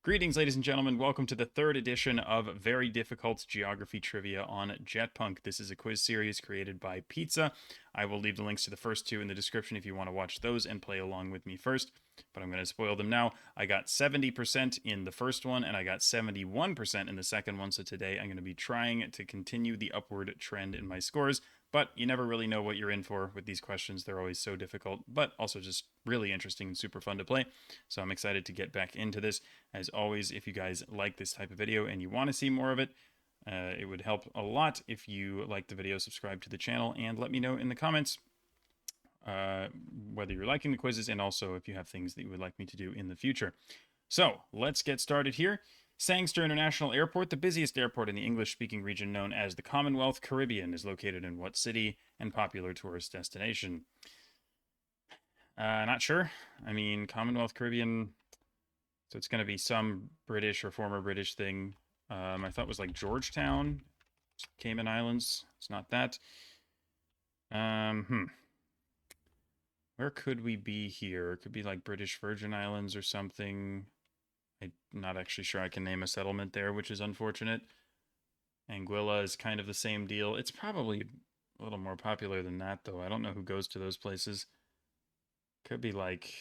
Greetings, ladies and gentlemen. Welcome to the third edition of Very Difficult Geography Trivia on JetPunk. This is a quiz series created by Pizza. I will leave the links to the first two in the description if you want to watch those and play along with me first, but I'm going to spoil them now. I got 70% in the first one, and I got 71% in the second one, so today I'm going to be trying to continue the upward trend in my scores. But you never really know what you're in for with these questions. They're always so difficult, but also just really interesting and super fun to play. So I'm excited to get back into this. As always, if you guys like this type of video and you want to see more of it, it would help a lot if you like the video, subscribe to the channel, and let me know in the comments whether you're liking the quizzes and also if you have things that you would like me to do in the future. So let's get started here. Sangster International Airport, the busiest airport in the English-speaking region known as the Commonwealth Caribbean, is located in what city and popular tourist destination? Not sure. I mean, Commonwealth Caribbean, so it's going to be some British or former British thing. I thought it was like Georgetown, Cayman Islands. It's not that. Where could we be here? It could be like British Virgin Islands or something. I'm not actually sure I can name a settlement there, which is unfortunate. Anguilla is kind of the same deal. It's probably a little more popular than that, though. I don't know who goes to those places. Could be like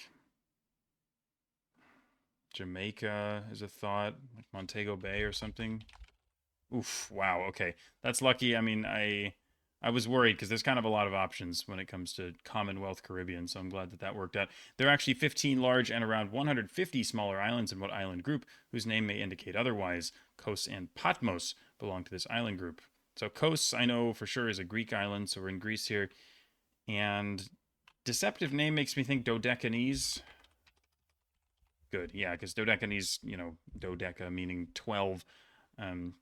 Jamaica is a thought, like Montego Bay or something. Oof, wow, okay. That's lucky. I mean, I was worried because there's kind of a lot of options when it comes to Commonwealth Caribbean, so I'm glad that that worked out. There are actually 15 large and around 150 smaller islands in what island group, whose name may indicate otherwise. Kos and Patmos belong to this island group. So Kos, I know for sure, is a Greek island, so we're in Greece here. And deceptive name makes me think Dodecanese. Good, yeah, because Dodecanese, dodeca meaning 12,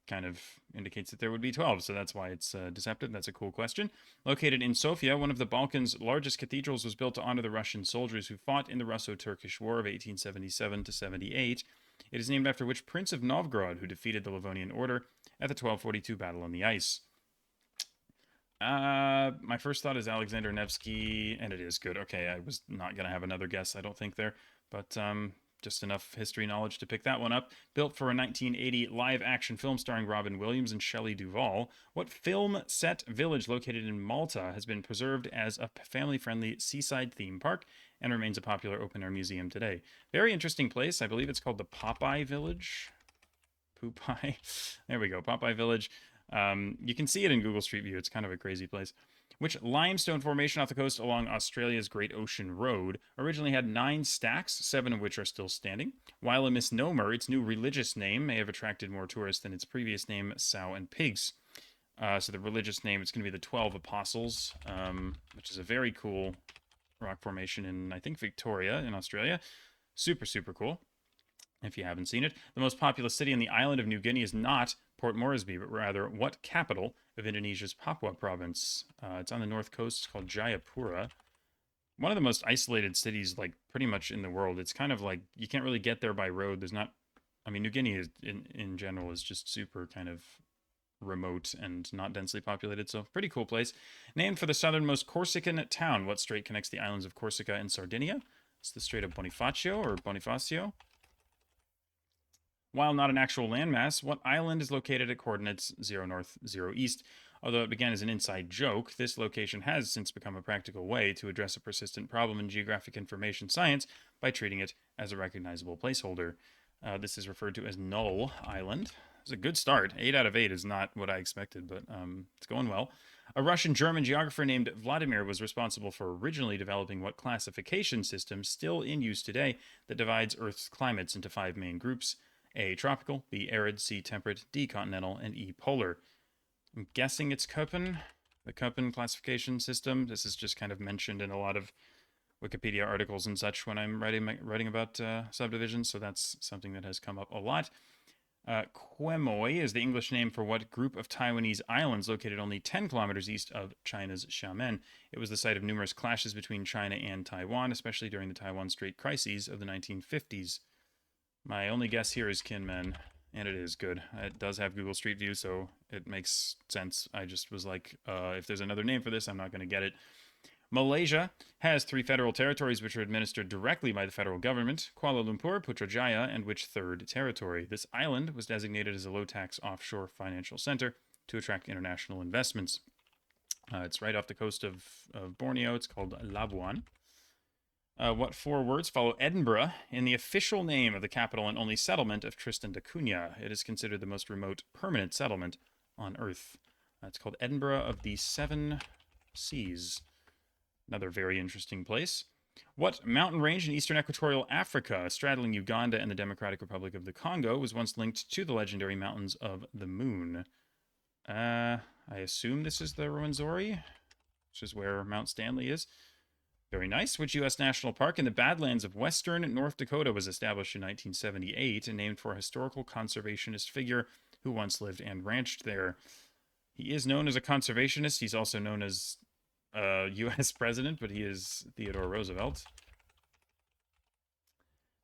kind of indicates that there would be 12, so that's why it's deceptive. That's a cool question. Located in Sofia, one of the Balkans' largest cathedrals was built to honor the Russian soldiers who fought in the Russo-Turkish War of 1877 to 78. It is named after which Prince of Novgorod who defeated the Livonian Order at the 1242 Battle on the Ice? My first thought is Alexander Nevsky, and it is good. Okay, I was not going to have another guess, I don't think, there, but just enough history knowledge to pick that one up. Built for a 1980 live-action film starring Robin Williams and Shelley Duvall, what film set village located in Malta has been preserved as a family-friendly seaside theme park and remains a popular open-air museum today? Very interesting place. I believe it's called the Popeye Village. Popeye. There we go. Popeye Village. You can see it in Google Street View. It's kind of a crazy place. Which limestone formation off the coast along Australia's Great Ocean Road originally had 9 stacks, 7 of which are still standing? While a misnomer, its new religious name may have attracted more tourists than its previous name, Sow and Pigs. So the religious name, it's going to be the 12 Apostles, which is a very cool rock formation in, I think, Victoria in Australia. Super, super cool. If you haven't seen it, the most populous city on the island of New Guinea is not Port Moresby, but rather what capital of Indonesia's Papua province? It's on the north coast. It's called Jayapura. One of the most isolated cities, like pretty much in the world. It's kind of like you can't really get there by road. There's not. I mean, New Guinea is in general is just super kind of remote and not densely populated. So pretty cool place. Named for the southernmost Corsican town. What strait connects the islands of Corsica and Sardinia? It's the Strait of Bonifacio or Bonifacio. While not an actual landmass, what island is located at coordinates 0 north, 0 east? Although it began as an inside joke, this location has since become a practical way to address a persistent problem in geographic information science by treating it as a recognizable placeholder. This is referred to as Null Island. It's a good start. 8 out of 8 is not what I expected, but it's going well. A Russian-German geographer named Vladimir was responsible for originally developing what classification system, still in use today, that divides Earth's climates into 5 main groups: A, tropical, B, arid, C, temperate, D, continental, and E, polar. I'm guessing it's Köppen, the Köppen classification system. This is just kind of mentioned in a lot of Wikipedia articles and such when I'm writing about subdivisions, so that's something that has come up a lot. Quemoy is the English name for what group of Taiwanese islands located only 10 kilometers east of China's Xiamen? It was the site of numerous clashes between China and Taiwan, especially during the Taiwan Strait crises of the 1950s. My only guess here is Kinmen, and it is good. It does have Google Street View, so it makes sense. I just was like, if there's another name for this, I'm not going to get it. Malaysia has 3 federal territories which are administered directly by the federal government: Kuala Lumpur, Putrajaya, and which third territory? This island was designated as a low-tax offshore financial center to attract international investments. It's right off the coast of Borneo. It's called Labuan. What 4 words follow Edinburgh in the official name of the capital and only settlement of Tristan da Cunha? It is considered the most remote permanent settlement on Earth. It's called Edinburgh of the Seven Seas. Another very interesting place. What mountain range in eastern equatorial Africa, straddling Uganda and the Democratic Republic of the Congo, was once linked to the legendary Mountains of the Moon? I assume this is the Rwenzori, which is where Mount Stanley is. Very nice. Which U.S. national park in the Badlands of western North Dakota was established in 1978 and named for a historical conservationist figure who once lived and ranched there? He is known as a conservationist. He's also known as a U.S. president, but he is Theodore Roosevelt.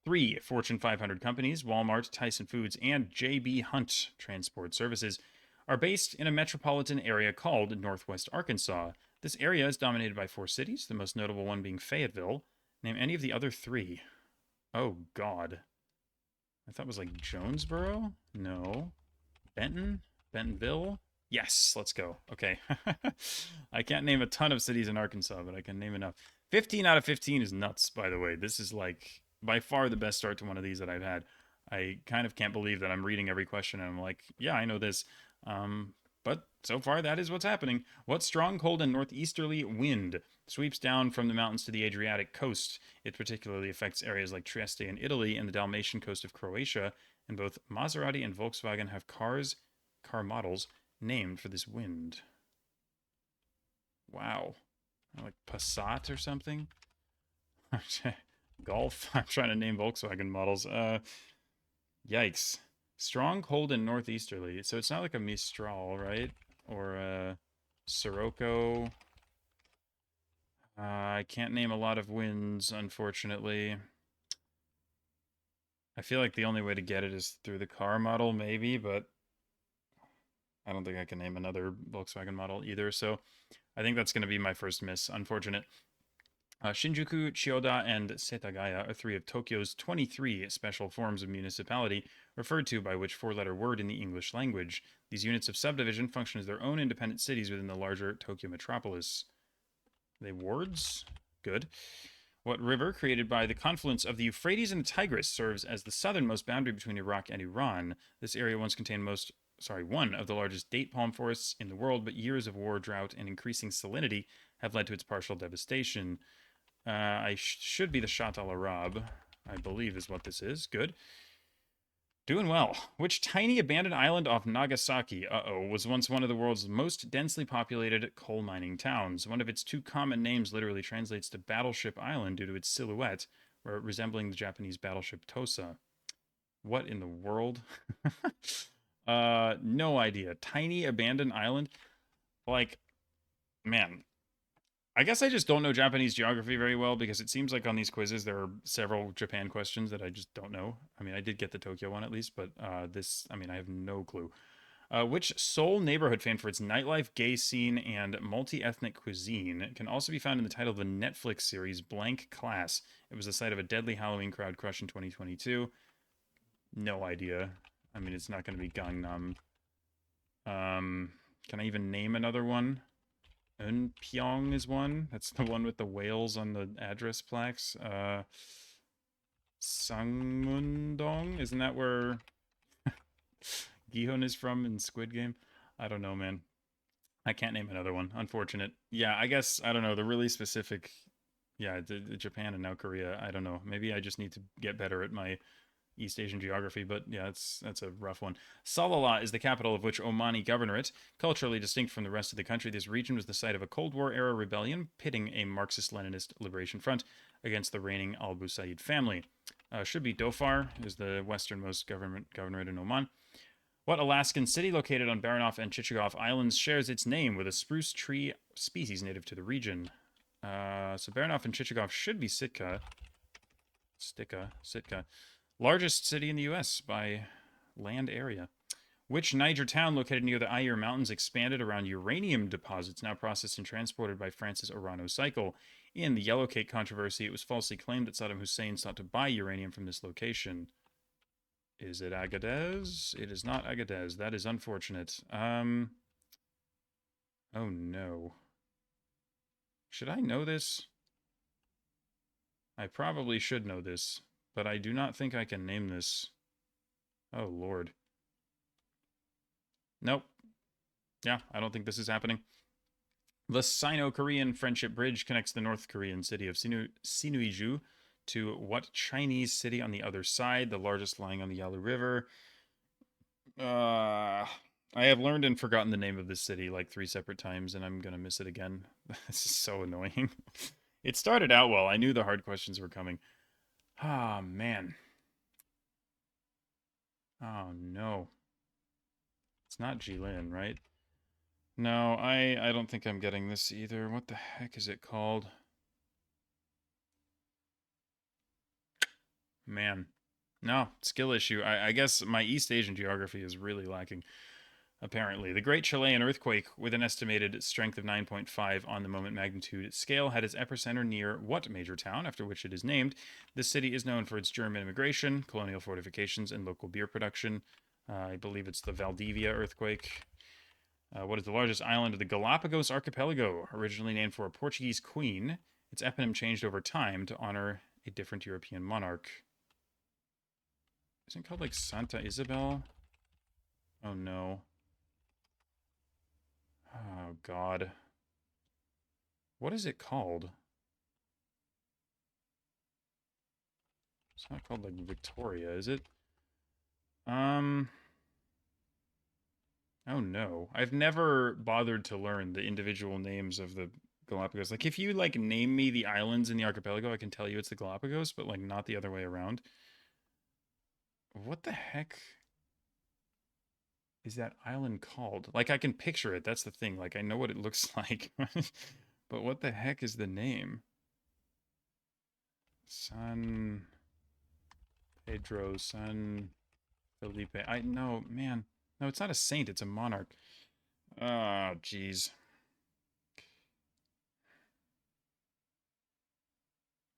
3 Fortune 500 companies, Walmart, Tyson Foods, and J.B. Hunt Transport Services, are based in a metropolitan area called Northwest Arkansas. This area is dominated by 4 cities, the most notable one being Fayetteville. Name any of the other 3. Oh, God. I thought it was like Jonesboro? No. Benton? Bentonville? Yes, let's go. Okay. I can't name a ton of cities in Arkansas, but I can name enough. 15 out of 15 is nuts, by the way. This is like by far the best start to one of these that I've had. I kind of can't believe that I'm reading every question and I'm like, yeah, I know this. But so far, that is what's happening. What strong, cold, and northeasterly wind sweeps down from the mountains to the Adriatic coast? It particularly affects areas like Trieste in Italy and the Dalmatian coast of Croatia. And both Maserati and Volkswagen have car models named for this wind. Wow. Like Passat or something? Golf? I'm trying to name Volkswagen models. Yikes. Strong, cold, and northeasterly. So it's not like a Mistral, right? Or a Sirocco. I can't name a lot of winds, unfortunately. I feel like the only way to get it is through the car model, maybe, but I don't think I can name another Volkswagen model either. So I think that's going to be my first miss. Unfortunate. Shinjuku, Chiyoda, and Setagaya are 3 of Tokyo's 23 special forms of municipality, referred to by which 4-letter word in the English language. These units of subdivision function as their own independent cities within the larger Tokyo metropolis. Are they wards? Good. What river, created by the confluence of the Euphrates and the Tigris, serves as the southernmost boundary between Iraq and Iran? This area once contained one of the largest date palm forests in the world, but years of war, drought, and increasing salinity have led to its partial devastation. I should be the Shat al-Arab, I believe is what this is. Good. Doing well. Which tiny abandoned island off Nagasaki, was once one of the world's most densely populated coal mining towns? One of its 2 common names literally translates to Battleship Island due to its silhouette, resembling the Japanese battleship Tosa. What in the world? No idea. Tiny abandoned island? Like, man, I guess I just don't know Japanese geography very well because it seems like on these quizzes there are several Japan questions that I just don't know. I mean, I did get the Tokyo one at least, but I have no clue. Which Seoul neighborhood, famed for its nightlife, gay scene, and multi-ethnic cuisine, can also be found in the title of the Netflix series Blank Class. It was the site of a deadly Halloween crowd crush in 2022. No idea. I mean, it's not going to be Gangnam. Can I even name another one? Eunpyeong is one. That's the one with the whales on the address plaques. Sangmundong? Isn't that where Gihon is from in Squid Game? I don't know, man. I can't name another one. Unfortunate. Yeah, I guess, I don't know, the really specific... Yeah, the Japan and now Korea. I don't know. Maybe I just need to get better at my East Asian geography, but yeah, that's a rough one. Salalah is the capital of which Omani governorate. Culturally distinct from the rest of the country, this region was the site of a Cold War-era rebellion pitting a Marxist-Leninist liberation front against the reigning Al Busaid family. Should be Dhofar, is the westernmost governorate in Oman. What Alaskan city located on Baranof and Chichagof Islands shares its name with a spruce tree species native to the region? So Baranof and Chichagof should be Sitka. Sitka. Largest city in the U.S. by land area. Which Niger town located near the Ayer Mountains expanded around uranium deposits now processed and transported by France's Orano cycle? In the Yellow Cake controversy, it was falsely claimed that Saddam Hussein sought to buy uranium from this location. Is it Agadez? It is not Agadez. That is unfortunate. Oh no. Should I know this? I probably should know this, but I do not think I can name this. Oh lord. Nope. Yeah, I don't think this is happening. The Sino-Korean Friendship Bridge connects the North Korean city of Sinuiju to what Chinese city on the other side, the largest lying on the Yalu River? I have learned and forgotten the name of this city like 3 separate times, and I'm gonna miss it again. This is so annoying. It started out well. I knew the hard questions were coming. Ah, man. Oh, no. It's not Jilin, right? No, I don't think I'm getting this either. What the heck is it called? Man. No, skill issue. I guess my East Asian geography is really lacking, apparently. The Great Chilean Earthquake, with an estimated strength of 9.5 on the moment magnitude scale, had its epicenter near what major town, after which it is named? This city is known for its German immigration, colonial fortifications, and local beer production. I believe it's the Valdivia earthquake. What is the largest island of the Galapagos archipelago? Originally named for a Portuguese queen, its eponym changed over time to honor a different European monarch. Isn't it called like Santa Isabel? Oh no. Oh god. What is it called? It's not called like Victoria, is it? Oh no. I've never bothered to learn the individual names of the Galapagos. Like if you like name me the islands in the archipelago, I can tell you it's the Galapagos, but like not the other way around. What the heck is that island called? Like I can picture it. That's the thing. Like I know what it looks like. But what the heck is the name? San Pedro, San Felipe. I know, man. No, it's not a saint, it's a monarch. Oh, jeez.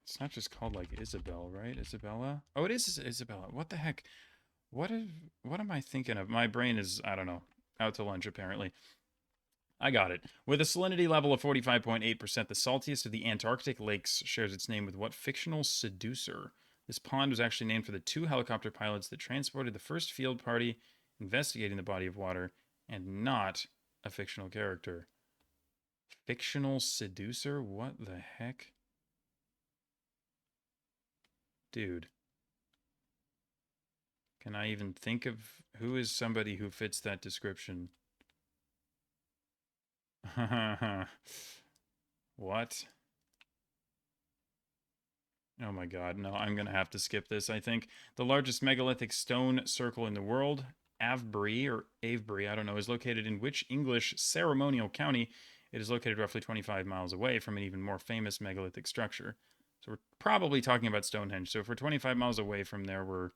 It's not just called like Isabel, right? Isabella? Oh, it is Isabella. What the heck? What is what am I thinking of? My brain is, I don't know, out to lunch apparently. I got it. With a salinity level of 45.8%, the saltiest of the Antarctic lakes shares its name with what fictional seducer? This pond was actually named for the 2 helicopter pilots that transported the first field party investigating the body of water, and not a fictional character. Fictional seducer? What the heck? Dude. Can I even think of who is somebody who fits that description? What? Oh my god, no, I'm gonna have to skip this, I think. The largest megalithic stone circle in the world, Avebury, or Avebury, I don't know, is located in which English ceremonial county? It is located roughly 25 miles away from an even more famous megalithic structure. So we're probably talking about Stonehenge. So if we're 25 miles away from there, we're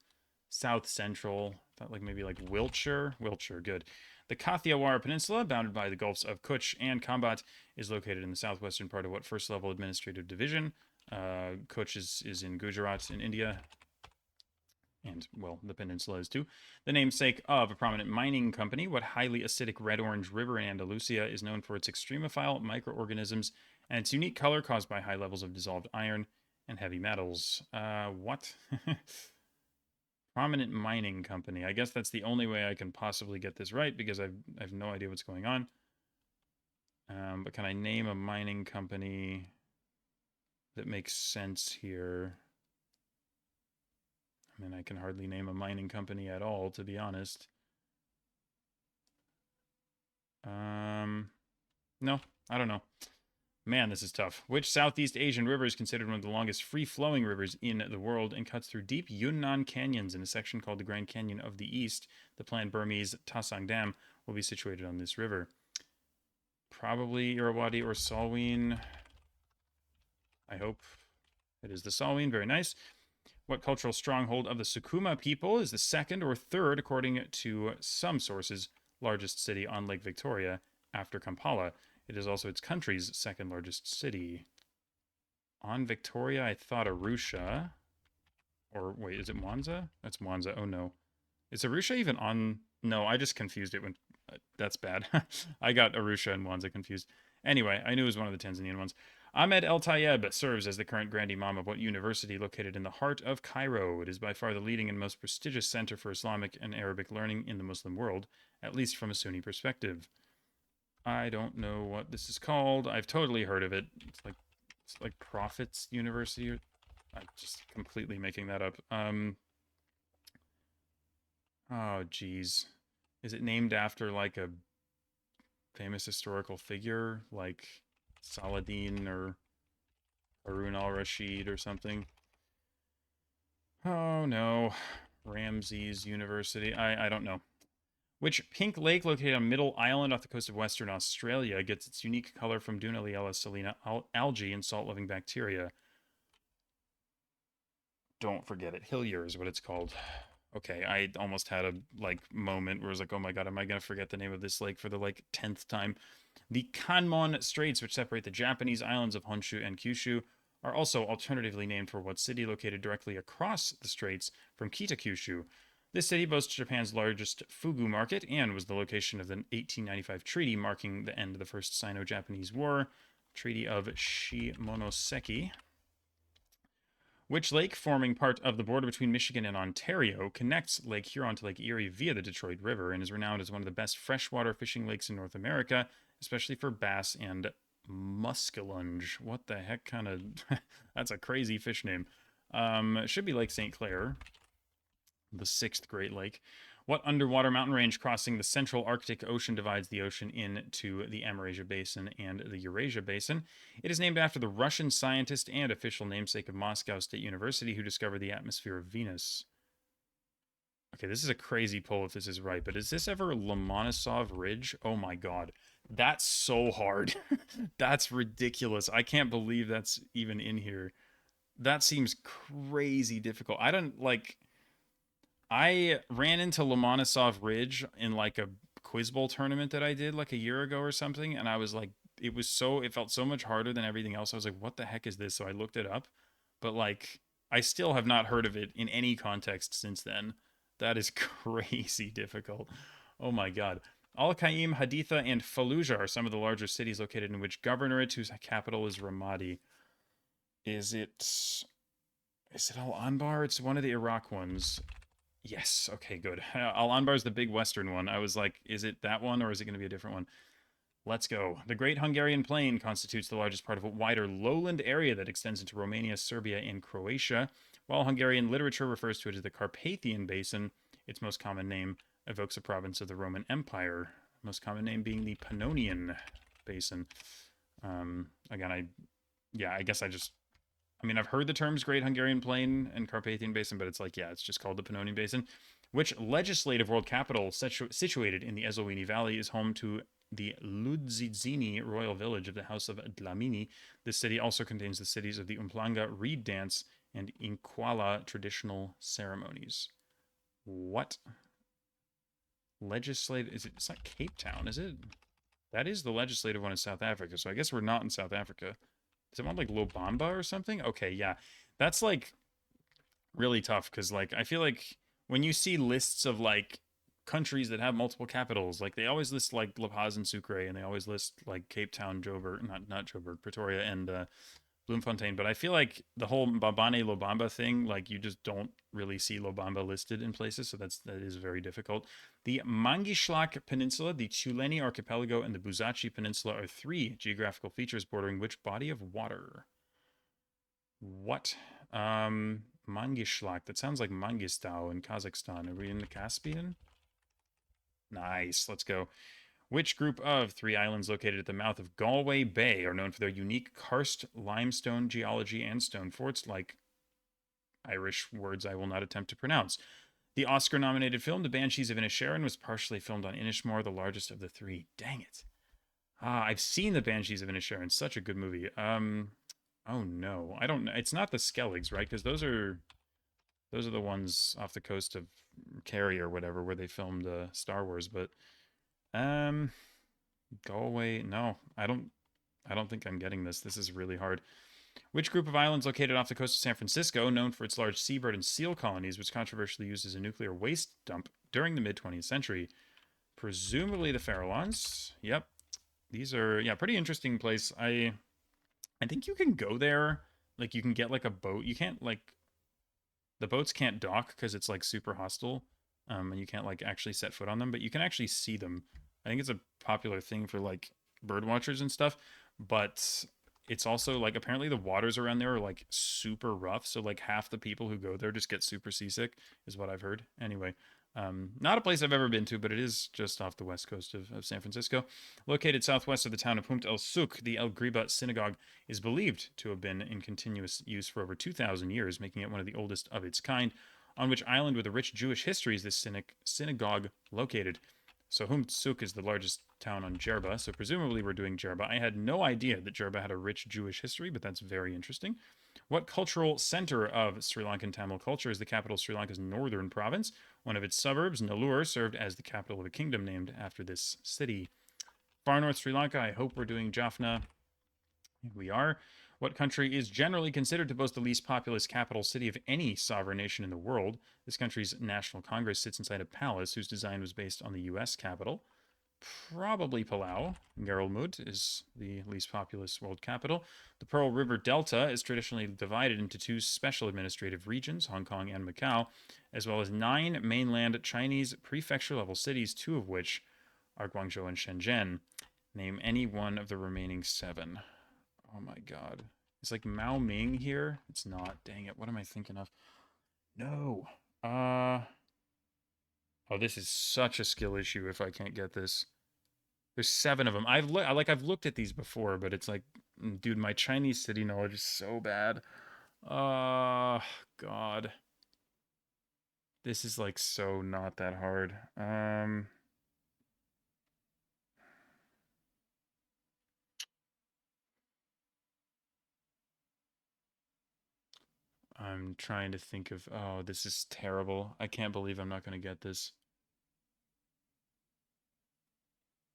south central. I thought like maybe like Wiltshire. Wiltshire, good. The Kathiawar Peninsula, bounded by the Gulfs of Kutch and Kambat, is located in the southwestern part of what first level administrative division? Kutch is in Gujarat in India, and, well, the peninsula is too. The namesake of a prominent mining company, what highly acidic red-orange river in Andalusia is known for its extremophile microorganisms and its unique color caused by high levels of dissolved iron and heavy metals. What? Prominent mining company. I guess that's the only way I can possibly get this right because I've no idea what's going on. But can I name a mining company that makes sense here? I mean, I can hardly name a mining company at all, to be honest. No, I don't know. Man, this is tough. Which Southeast Asian river is considered one of the longest free-flowing rivers in the world and cuts through deep Yunnan canyons in a section called the Grand Canyon of the East? The planned Burmese Tasang Dam will be situated on this river. Probably Irrawaddy or Salween. I hope it is the Salween. Very nice. What cultural stronghold of the Sukuma people is the second or third, according to some sources, largest city on Lake Victoria after Kampala? It is also its country's second largest city. On Victoria, I thought Arusha. Or wait, is it Mwanza? That's Mwanza. Oh no. Is Arusha even on? No, I just confused it when. That's bad. I got Arusha and Mwanza confused. Anyway, I knew it was one of the Tanzanian ones. Ahmed El Tayeb serves as the current Grand Imam of what university located in the heart of Cairo? It is by far the leading and most prestigious center for Islamic and Arabic learning in the Muslim world, at least from a Sunni perspective. I don't know what this is called. I've totally heard of it. It's like Prophets University. I'm just completely making that up. Oh, geez. Is it named after like a famous historical figure like Saladin or Harun al-Rashid or something? Oh no. Ramses University. I don't know. Which pink lake located on Middle Island off the coast of Western Australia gets its unique color from Dunaliella salina algae and salt-loving bacteria? Don't forget it. Hillier is what it's called. Okay, I almost had a moment where I was like, oh my god, am I gonna forget the name of this lake for the 10th time? The Kanmon Straits, which separate the Japanese islands of Honshu and Kyushu, are also alternatively named for what city located directly across the straits from Kitakyushu. This city boasts Japan's largest fugu market and was the location of the 1895 treaty marking the end of the First Sino-Japanese War, Treaty of Shimonoseki. Which lake, forming part of the border between Michigan and Ontario, connects Lake Huron to Lake Erie via the Detroit River and is renowned as one of the best freshwater fishing lakes in North America, especially for bass and muskellunge. What the heck kind of... That's a crazy fish name. It should be Lake St. Clair, the sixth Great Lake. What underwater mountain range crossing the central Arctic Ocean divides the ocean into the Amurasia Basin and the Eurasia Basin? It is named after the Russian scientist and official namesake of Moscow State University who discovered the atmosphere of Venus. Okay, this is a crazy pull if this is right, but is this ever Lomonosov Ridge? Oh my god. That's so hard. That's ridiculous. I can't believe that's even in here. That seems crazy difficult. I don't like... I ran into Lomonosov Ridge in a Quiz Bowl tournament that I did a year ago or something, and I was like, it felt so much harder than everything else. I was like, what the heck is this? So I looked it up, but I still have not heard of it in any context since then. That is crazy difficult. Oh my god. Al Qaim, Haditha, and Fallujah are some of the larger cities located in which governorate whose capital is Ramadi. Is it Al Anbar? It's one of the Iraq ones. Yes. Okay, good. Al Anbar is the big western one. I was like, is it that one or is it going to be a different one? Let's go. The Great Hungarian Plain constitutes the largest part of a wider lowland area that extends into Romania, Serbia, and Croatia. While Hungarian literature refers to it as the Carpathian Basin, its most common name evokes a province of the Roman Empire. Most common name being the Pannonian Basin. Again, I guess I've heard the terms Great Hungarian Plain and Carpathian Basin, but it's it's just called the Pannonian Basin. Which legislative world capital situated in the Ezolwini Valley is home to the Ludzidzini royal village of the House of Dlamini? This city also contains the cities of the Umhlanga reed dance and Inkwala traditional ceremonies. What? Legislative... It's not Cape Town, is it? That is the legislative one in South Africa, so I guess we're not in South Africa. Is it one Lobamba or something? Okay, yeah. That's really tough because I feel like when you see lists of countries that have multiple capitals, they always list La Paz and Sucre, and they always list Cape Town, Joburg, not Joburg, Pretoria, and Bloemfontein. But I feel like the whole Mbabane Lobamba thing, you just don't really see Lobamba listed in places, so that is very difficult. The Mangishlak Peninsula, the Chuleni Archipelago, and the Buzachi Peninsula are three geographical features bordering which body of water? What? Mangishlak. That sounds like Mangistau in Kazakhstan. Are we in the Caspian? Nice. Let's go. Which group of three islands located at the mouth of Galway Bay are known for their unique karst limestone geology and stone forts, like Irish words I will not attempt to pronounce? The Oscar-nominated film The Banshees of Inisherin was partially filmed on Inishmore, the largest of the three. Dang it. I've seen The Banshees of Inisherin. Such a good movie. Oh no. I don't know. It's not the Skelligs, right? Because those are Those are the ones off the coast of Kerry or whatever, where they filmed Star Wars. But um, Galway. No, I don't think I'm getting this. This is really hard. Which group of islands located off the coast of San Francisco, known for its large seabird and seal colonies, was controversially used as a nuclear waste dump during the mid 20th century? Presumably the Farallones. Yep. These are, yeah, pretty interesting place. I think you can go there. Like you can get like a boat. You can't like the boats can't dock because it's like super hostile. And you can't like actually set foot on them, but you can actually see them. I think it's a popular thing for like bird watchers and stuff, but it's also like apparently the waters around there are like super rough. So like half the people who go there just get super seasick, is what I've heard. Anyway, not a place I've ever been to, but it is just off the west coast of San Francisco. Located southwest of the town of Pumt El Souk, the El Griba synagogue is believed to have been in continuous use for over 2,000 years, making it one of the oldest of its kind. On which island with a rich Jewish history is this synagogue located? So Pumt Souk is the largest town on Jerba, so presumably we're doing Jerba. I had no idea that Jerba had a rich Jewish history, but that's very interesting. What cultural center of Sri Lankan Tamil culture is the capital of Sri Lanka's northern province? One of its suburbs, Nellore, served as the capital of a kingdom named after this city. Far north Sri Lanka, I hope we're doing Jaffna. We are. What country is generally considered to boast the least populous capital city of any sovereign nation in the world? This country's National Congress sits inside a palace whose design was based on the U.S. Capitol. Probably Palau. Garelmut is the least populous world capital. The Pearl River Delta is traditionally divided into two special administrative regions, Hong Kong and Macau, as well as 9 mainland Chinese prefecture-level cities, 2 of which are Guangzhou and Shenzhen. Name any one of the remaining 7. Oh my god. It's like Mao Ming here. It's not. Dang it. What am I thinking of? No. Oh, this is such a skill issue if I can't get this. There's 7 of them. I've looked at these before, but it's like, dude, my Chinese city knowledge is so bad. Oh, god. This is like so not that hard. I'm trying to think of, oh, this is terrible. I can't believe I'm not going to get this.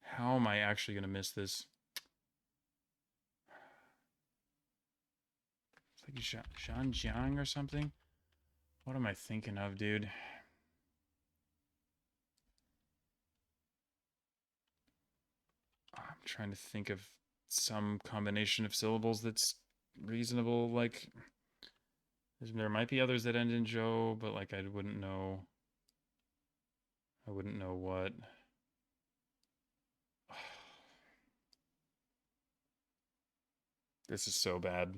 How am I actually going to miss this? It's like Zhanjiang or something. What am I thinking of, dude? I'm trying to think of some combination of syllables that's reasonable. Like, there might be others that end in Joe, but like I wouldn't know. I wouldn't know what. This is so bad.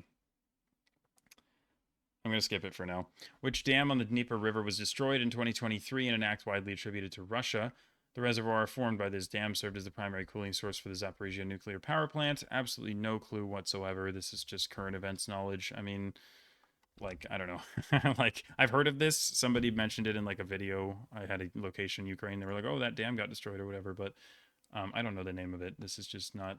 I'm going to skip it for now. Which dam on the Dnieper River was destroyed in 2023 in an act widely attributed to Russia? The reservoir formed by this dam served as the primary cooling source for the Zaporizhia nuclear power plant. Absolutely no clue whatsoever. This is just current events knowledge. I mean, like, I don't know. Like, I've heard of this. Somebody mentioned it in like a video. I had a location, Ukraine. They were like, oh, that dam got destroyed or whatever. But I don't know the name of it. This is just not.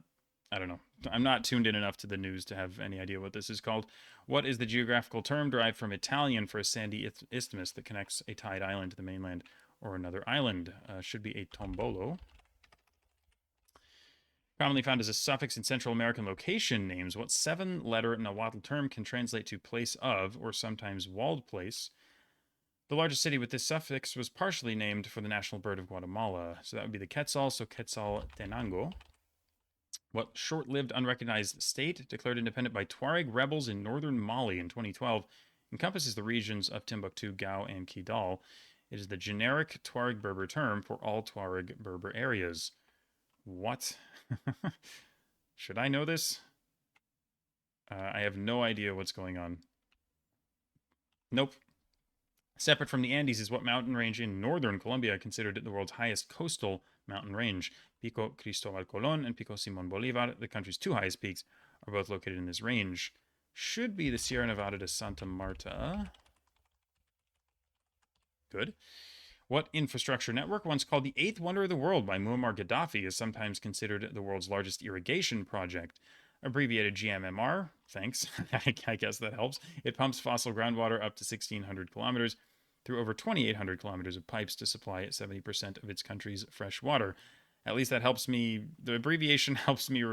I don't know. I'm not tuned in enough to the news to have any idea what this is called. What is the geographical term derived from Italian for a sandy isthmus that connects a tide island to the mainland or another island? Should be a tombolo. Commonly found as a suffix in Central American location names, what 7-letter Nahuatl term can translate to place of, or sometimes walled place? The largest city with this suffix was partially named for the national bird of Guatemala. So that would be the Quetzal, so Quetzaltenango. What short-lived unrecognized state, declared independent by Tuareg rebels in northern Mali in 2012, encompasses the regions of Timbuktu, Gao, and Kidal? It is the generic Tuareg Berber term for all Tuareg Berber areas. What? Should I know this? I have no idea what's going on. Nope. Separate from the Andes is what mountain range in northern Colombia, considered the world's highest coastal mountain range. Pico Cristobal Colon and Pico Simon Bolivar, the country's 2 highest peaks, are both located in this range. Should be the Sierra Nevada de Santa Marta. Good. What infrastructure network, once called the 8th wonder of the world by Muammar Gaddafi, is sometimes considered the world's largest irrigation project? abbreviated GMMR. Thanks. I guess that helps. It pumps fossil groundwater up to 1,600 kilometers through over 2,800 kilometers of pipes to supply 70% of its country's fresh water. At least that helps me. The abbreviation helps me,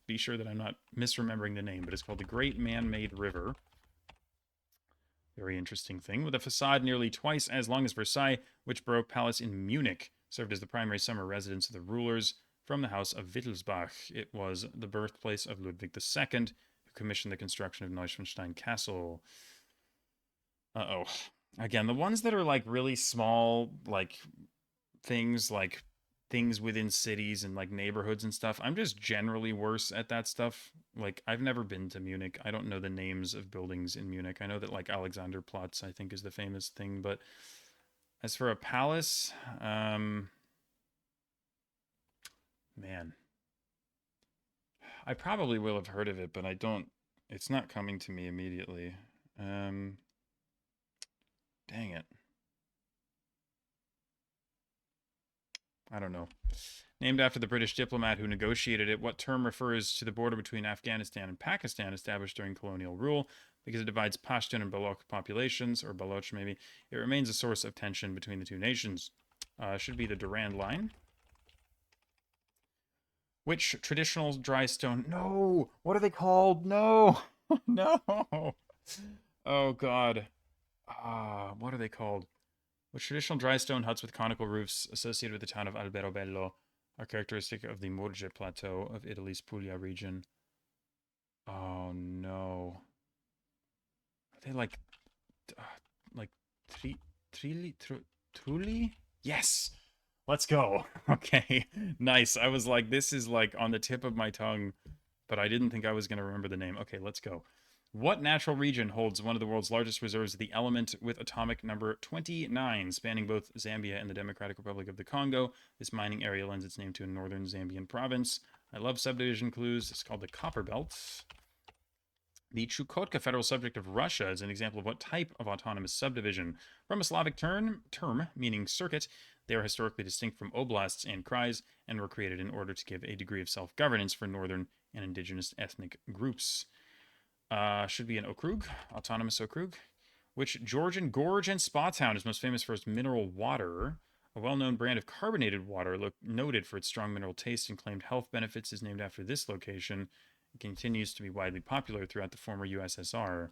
be sure that I'm not misremembering the name. But it's called the Great Man-Made River. Very interesting thing. With a facade nearly twice as long as Versailles, which Baroque palace in Munich served as the primary summer residence of the rulers from the House of Wittelsbach. It was the birthplace of Ludwig II, who commissioned the construction of Neuschwanstein Castle. Uh-oh. Again, the ones that are like really small, like things within cities and like neighborhoods and stuff. I'm just generally worse at that stuff. Like I've never been to Munich. I don't know the names of buildings in Munich. I know that like Alexanderplatz I think is the famous thing, but as for a palace, man, I probably will have heard of it, but I don't. It's not coming to me immediately. Um, Dang it. I don't know. Named after the British diplomat who negotiated it, what term refers to the border between Afghanistan and Pakistan established during colonial rule? Because it divides Pashtun and Baloch populations, or Baloch maybe, it remains a source of tension between the two nations. Should be the Durand Line. Which traditional dry stone? No! What are they called? No! No! Oh, God. What are they called? Which traditional dry stone huts with conical roofs associated with the town of Alberobello are characteristic of the Morge Plateau of Italy's Puglia region. Oh no. Are they like Trulli? Yes! Let's go. Okay, nice. I was like, this is like on the tip of my tongue, but I didn't think I was going to remember the name. Okay, let's go. What natural region holds one of the world's largest reserves of the element with atomic number 29, spanning both Zambia and the Democratic Republic of the Congo? This mining area lends its name to a northern Zambian province. I love subdivision clues. It's called the Copper Belt. The Chukotka federal subject of Russia is an example of what type of autonomous subdivision. From a Slavic term meaning circuit, they are historically distinct from oblasts and krais and were created in order to give a degree of self-governance for northern and indigenous ethnic groups. Should be an okrug, autonomous okrug. Which Georgian gorge and spa town is most famous for its mineral water? A well-known brand of carbonated water noted for its strong mineral taste and claimed health benefits is named after this location. It continues to be widely popular throughout the former USSR.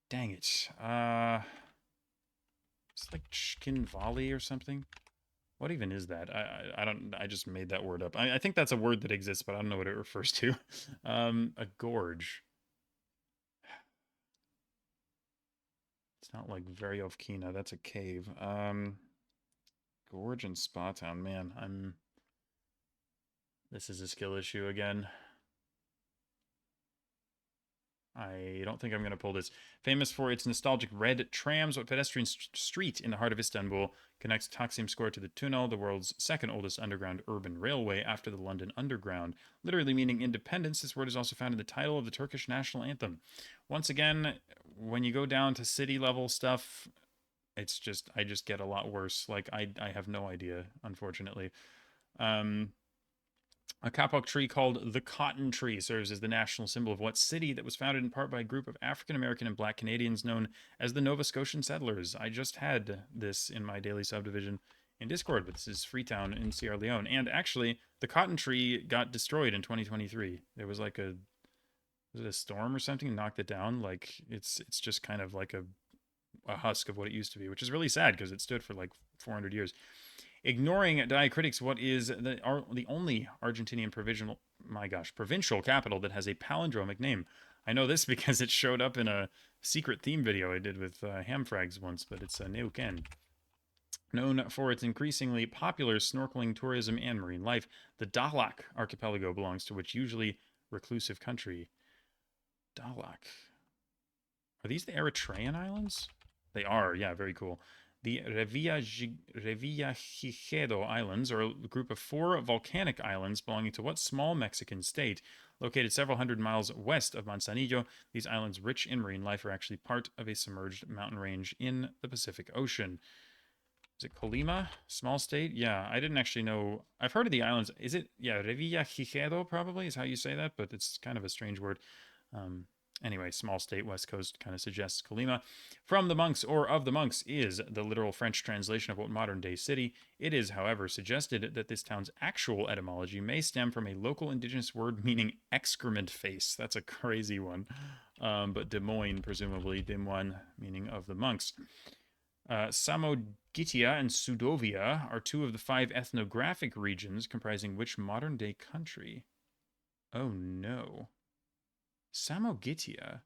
Dang it. It's like Chkin Valley or something. What even is that? I just made that word up. I think that's a word that exists, but I don't know what it refers to. A gorge. It's not like Variovkina. That's a cave. Gorge and Spa Town. Man, this is a skill issue again. I don't think I'm going to pull this. Famous for its nostalgic red trams, what pedestrian street in the heart of Istanbul connects Taksim Square to the Tunnel, the world's second oldest underground urban railway after the London Underground. Literally meaning independence, this word is also found in the title of the Turkish national anthem. Once again, when you go down to city level stuff, I just get a lot worse. Like, I have no idea, unfortunately. A kapok tree called the cotton tree serves as the national symbol of what city that was founded in part by a group of African American and Black Canadians known as the Nova Scotian settlers. I just had this in my daily subdivision in Discord, but this is Freetown in Sierra Leone. And actually, the cotton tree got destroyed in 2023. There was like was it a storm or something knocked it down? Like it's just kind of like a husk of what it used to be, which is really sad because it stood for like 400 years. Ignoring diacritics, what is the only Argentinian provincial capital that has a palindromic name? I know this because it showed up in a secret theme video I did with Hamfrags once, but it's Neuquén. Known for its increasingly popular snorkeling tourism and marine life, the Dahlak archipelago belongs to which usually reclusive country? Dahlak. Are these the Eritrean islands? They are, yeah, very cool. The Revillagigedo Islands are a group of 4 volcanic islands belonging to what small Mexican state? Located several hundred miles west of Manzanillo, these islands, rich in marine life, are actually part of a submerged mountain range in the Pacific Ocean. Is it Colima? Small state? Yeah, I didn't actually know. I've heard of the islands. Is it, yeah, Revillagigedo probably is how you say that, but it's kind of a strange word. Um, anyway, small state, West Coast kind of suggests Colima. From the monks or of the monks is the literal French translation of what modern day city. It is, however, suggested that this town's actual etymology may stem from a local indigenous word meaning excrement face. That's a crazy one. But Des Moines, presumably, Des Moines, meaning of the monks. Samogitia and Sudovia are two of the 5 ethnographic regions comprising which modern day country? Oh no. Samogitia?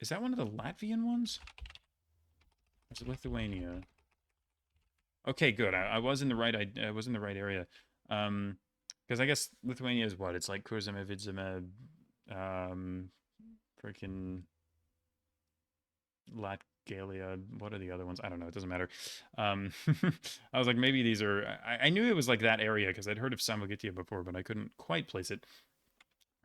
Is that one of the Latvian ones? Or is it Lithuania? Okay, good. I was in the right. I was in the right area. Because I guess Lithuania is what? It's like Kurzeme, Vidzeme, freaking Latgalia. What are the other ones? I don't know. It doesn't matter. I was like, maybe these are. I knew it was like that area because I'd heard of Samogitia before, but I couldn't quite place it.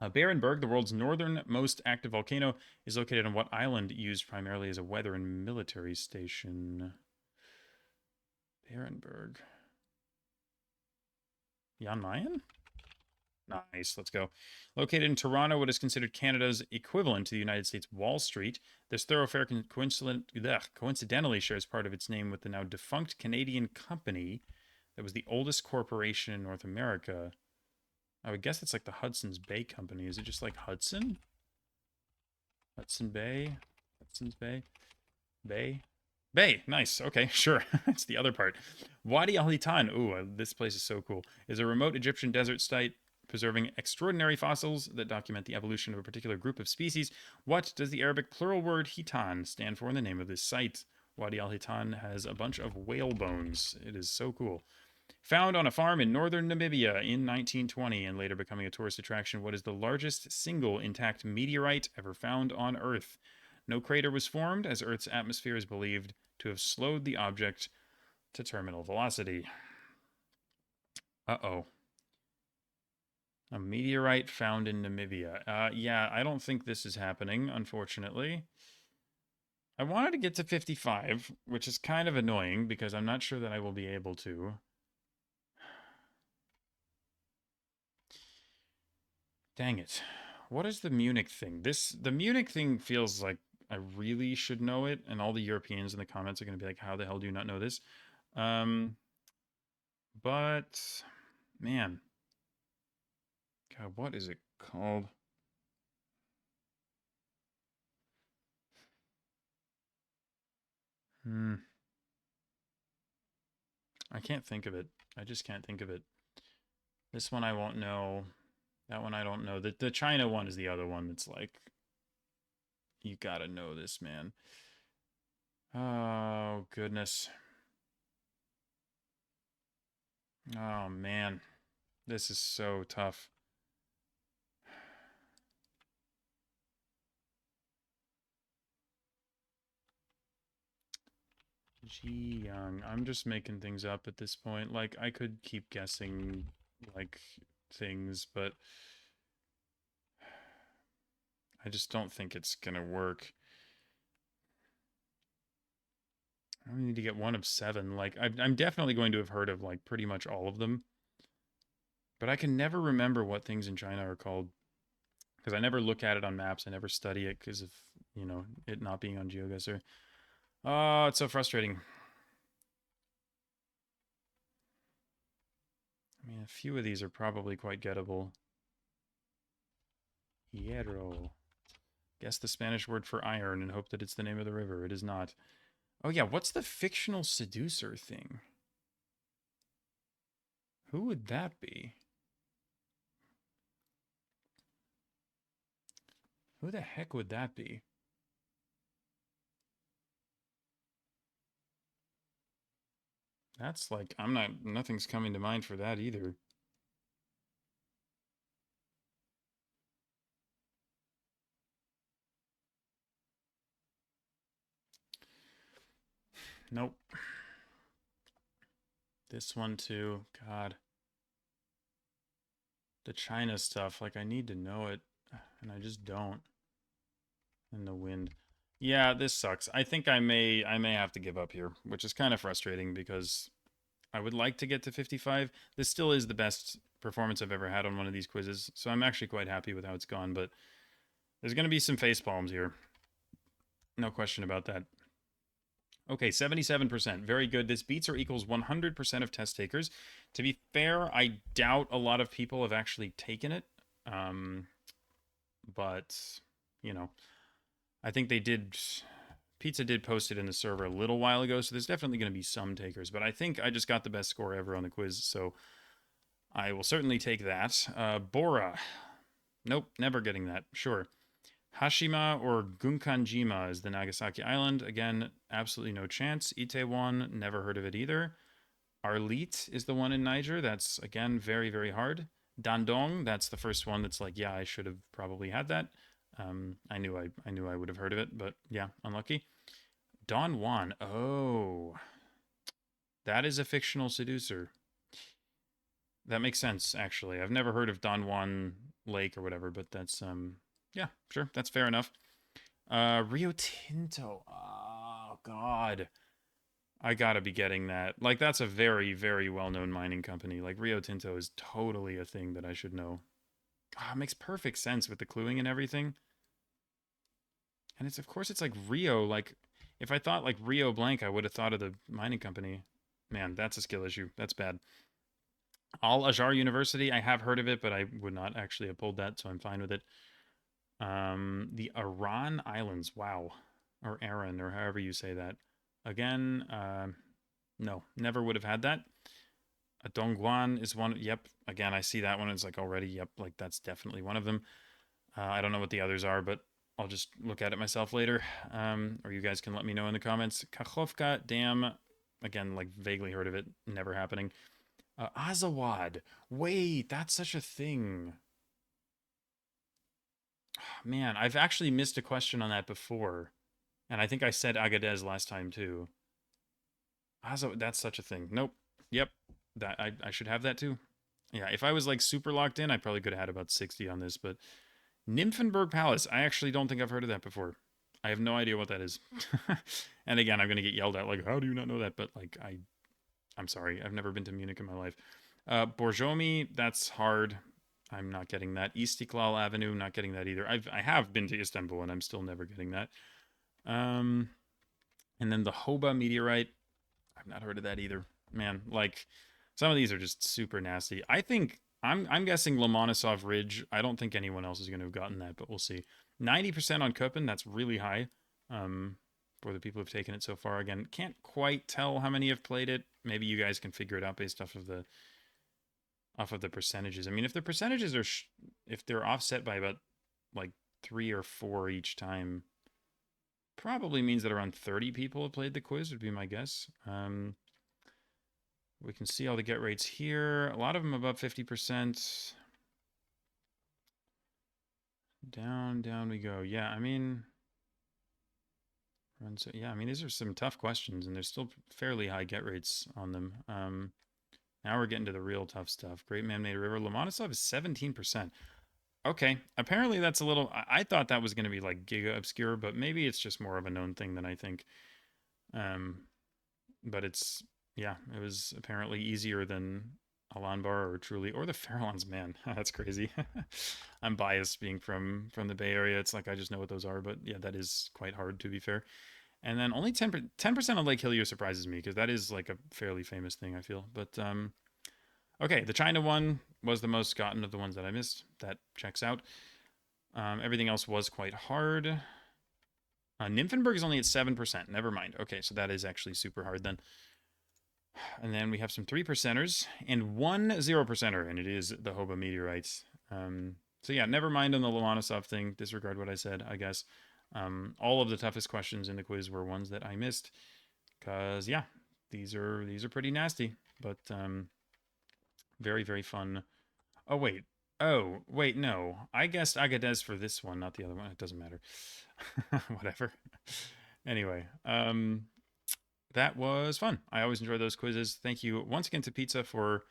Barenberg, the world's northernmost active volcano, is located on what island used primarily as a weather and military station? Barenberg. Jan Mayen? Nice, let's go. Located in Toronto, what is considered Canada's equivalent to the United States Wall Street, this thoroughfare coincidentally shares part of its name with the now defunct Canadian company that was the oldest corporation in North America. I would guess it's like the Hudson's Bay Company. Is it just like Hudson? Hudson Bay? Hudson's Bay? Bay? Bay, nice. Okay, sure. It's the other part. Wadi Al Hitan, ooh, this place is so cool, is a remote Egyptian desert site preserving extraordinary fossils that document the evolution of a particular group of species. What does the Arabic plural word Hitan stand for in the name of this site? Wadi Al Hitan has a bunch of whale bones. It is so cool. Found on a farm in northern Namibia in 1920 and later becoming a tourist attraction, what is the largest single intact meteorite ever found on Earth? No crater was formed, as Earth's atmosphere is believed to have slowed the object to terminal velocity. Uh-oh. A meteorite found in Namibia. Yeah, I don't think this is happening, unfortunately. I wanted to get to 55, which is kind of annoying because I'm not sure that I will be able to. Dang it. What is the Munich thing? The Munich thing feels like I really should know it, and all the Europeans in the comments are going to be like, how the hell do you not know this? But, man. God, what is it called? I can't think of it. I just can't think of it. This one I won't know. That one I don't know. The China one is the other one that's like, you gotta know this, man. Oh, goodness. Oh, man. This is so tough. Ji Young. I'm just making things up at this point. Like, I could keep guessing, like, things, but I just don't think it's gonna work. I need to get one of 7. Like, I'm definitely going to have heard of, like, pretty much all of them. But I can never remember what things in China are called. Because I never look at it on maps. I never study it because of, it not being on GeoGuessr. Oh, it's so frustrating. I mean, a few of these are probably quite gettable. Hierro. Guess the Spanish word for iron and hope that it's the name of the river. It is not. Oh, yeah, what's the fictional seducer thing? Who would that be? Who the heck would that be? That's like, nothing's coming to mind for that either. Nope. This one too. God. The China stuff, like I need to know it, and I just don't. And the wind. Yeah, this sucks. I think I may have to give up here, which is kind of frustrating because I would like to get to 55. This still is the best performance I've ever had on one of these quizzes, so I'm actually quite happy with how it's gone, but there's going to be some face palms here. No question about that. Okay, 77%. Very good. This beats or equals 100% of test takers. To be fair, I doubt a lot of people have actually taken it. Um, but, you know, I think they did. Pizza did post it in the server a little while ago, so there's definitely going to be some takers. But I think I just got the best score ever on the quiz, so I will certainly take that. Bora. Nope, never getting that. Sure. Hashima or Gunkanjima is the Nagasaki island. Again, absolutely no chance. Itaewon, never heard of it either. Arlit is the one in Niger. That's, again, very, very hard. Dandong, that's the first one that's like, yeah, I should have probably had that. I knew I would have heard of it, but yeah, unlucky. Don Juan. Oh, that is a fictional seducer. That makes sense, actually. I've never heard of Don Juan Lake or whatever, but that's yeah, sure, that's fair enough. Rio Tinto. Oh God, I gotta be getting that. Like that's a very, very well-known mining company. Like Rio Tinto is totally a thing that I should know. Ah, it makes perfect sense with the cluing and everything. And it's of course it's like Rio. Like if I thought like Rio Blank, I would have thought of the mining company. Man, that's a skill issue. That's bad. Al Azhar University, I have heard of it, but I would not actually have pulled that, so I'm fine with it. The Aran Islands, wow, or Aran, or however you say that. Again, no, never would have had that. A Dongguan is one. Yep, again, I see that one. It's like already, yep, like that's definitely one of them. I don't know what the others are, but I'll just look at it myself later. Or you guys can let me know in the comments. Kakhovka Dam, again, like vaguely heard of it, never happening. Azawad. Wait, that's such a thing. Man, I've actually missed a question on that before. And I think I said Agadez last time too. That's such a thing. Nope. Yep. I should have that too. Yeah, if I was like super locked in, I probably could have had about 60 on this, but Nymphenburg Palace, I actually don't think I've heard of that before. I have no idea what that is. And again, I'm gonna get yelled at like, how do you not know that? But like I'm sorry, I've never been to Munich in my life. Borjomi, that's hard. I'm not getting that. Istiklal Avenue, not getting that either. I have been to Istanbul and I'm still never getting that. Um, and then the Hoba meteorite, I've not heard of that either. Man, like some of these are just super nasty. I think I'm guessing Lomonosov Ridge. I don't think anyone else is going to have gotten that, but we'll see. 90% on Köppen, that's really high. Um, for the people who've taken it so far. Again, can't quite tell how many have played it. Maybe you guys can figure it out based off of the percentages. I mean, if the percentages are if they're offset by about like 3 or 4 each time, probably means that around 30 people have played the quiz would be my guess. We can see all the get rates here. A lot of them above 50%. Down we go. Yeah, I mean, yeah, I mean, these are some tough questions, and there's still fairly high get rates on them. Now we're getting to the real tough stuff. Great Man-Made River. Lomonosov is 17%. Okay, apparently that's a little. I thought that was going to be like giga obscure, but maybe it's just more of a known thing than I think. Um, but it's yeah, it was apparently easier than Alanbar or Truly or the Farallons. Man, that's crazy. I'm biased being from the Bay Area. It's like I just know what those are, but yeah, that is quite hard to be fair. And then only 10% on Lake Hillier surprises me because that is like a fairly famous thing I feel. But okay, the China one was the most gotten of the ones that I missed. That checks out. Everything else was quite hard. Nymphenburg is only at 7%. Never mind. Okay, so that is actually super hard then. And then we have some 3%ers and one 0%er, and it is the Hoba meteorites. So yeah, never mind on the Lomonosov thing. Disregard what I said, I guess. All of the toughest questions in the quiz were ones that I missed. Cause yeah, these are pretty nasty, but very, very fun. Oh wait. Oh, wait, no. I guessed Agadez for this one, not the other one. It doesn't matter. Whatever. Anyway, that was fun. I always enjoy those quizzes. Thank you once again to Pizza for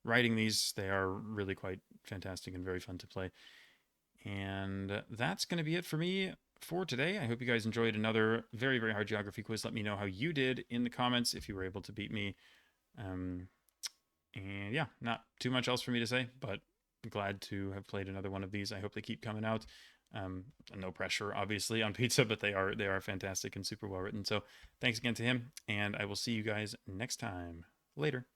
writing these. They are really quite fantastic and very fun to play. And that's going to be it for me for today. I hope you guys enjoyed another very, very hard geography quiz. Let me know how you did in the comments if you were able to beat me. And yeah, not too much else for me to say, but glad to have played another one of these. I hope they keep coming out. No pressure, obviously, on Pizza, but they are fantastic and super well written. So thanks again to him, and I will see you guys next time. Later.